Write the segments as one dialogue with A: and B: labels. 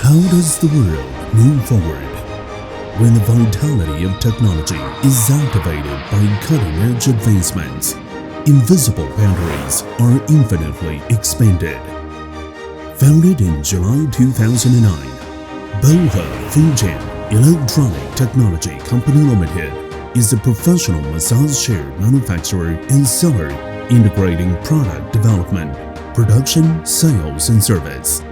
A: How does the world move forward? When the vitality of technology is activated by cutting-edge advancements, invisible boundaries are infinitely expanded. Founded in July 2009, Bohe Fujian Electronic Technology Company Limited is a professional massage chair manufacturer and seller integrating product development, production, sales, and service.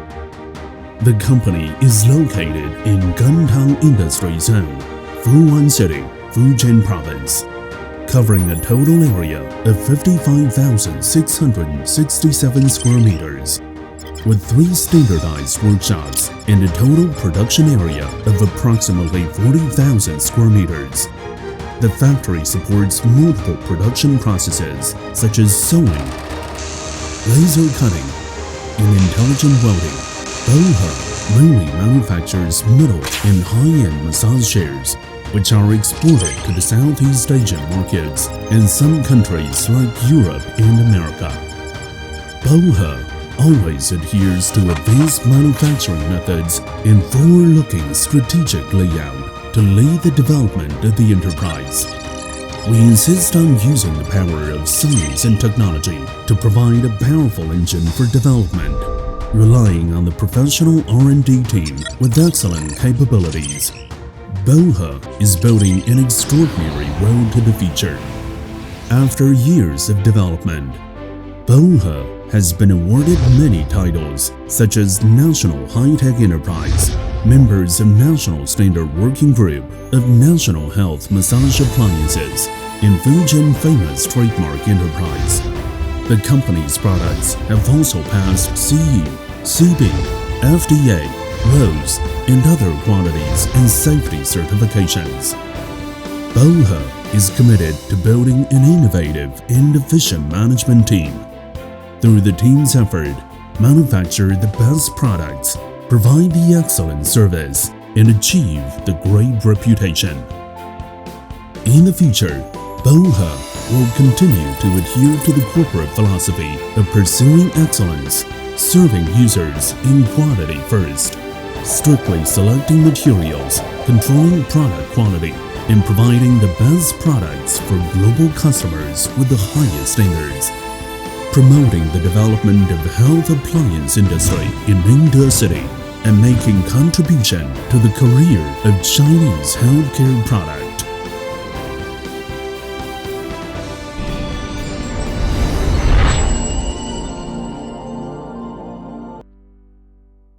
A: The company is located in Gantang Industry Zone, Fuwan City, Fujian Province, covering a total area of 55,667 square meters, with 3 standardized workshops and a total production area of approximately 40,000 square meters. The factory supports multiple production processes such as sewing, laser cutting, and intelligent welding. Bohe mainly manufactures middle and high-end massage chairs, which are exported to the Southeast Asian markets and some countries like Europe and America. Bohe always adheres to advanced manufacturing methods and forward-looking strategic layout to lead the development of the enterprise. We insist on using the power of science and technology to provide a powerful engine for development, relying on the professional R&D team with excellent capabilities. Bohe is building an extraordinary road to the future. After years of development, Bohe has been awarded many titles such as National High-Tech Enterprise, members of National Standard Working Group of National Health Massage Appliances, and Fujian Famous Trademark Enterprise. The company's products have also passed CE, CB, FDA, RoHS, and other quantities and safety certifications. Bohe is committed to building an innovative and efficient management team. Through the team's effort, manufacture the best products, provide the excellent service, and achieve the great reputation. In the future, Bohe will continue to adhere to the corporate philosophy of pursuing excellence, serving users in quality first, strictly selecting materials, controlling product quality, and providing the best products for global customers with the highest standards. Promoting the development of the health appliance industry in Ningde City and making contribution to the career of Chinese healthcare products.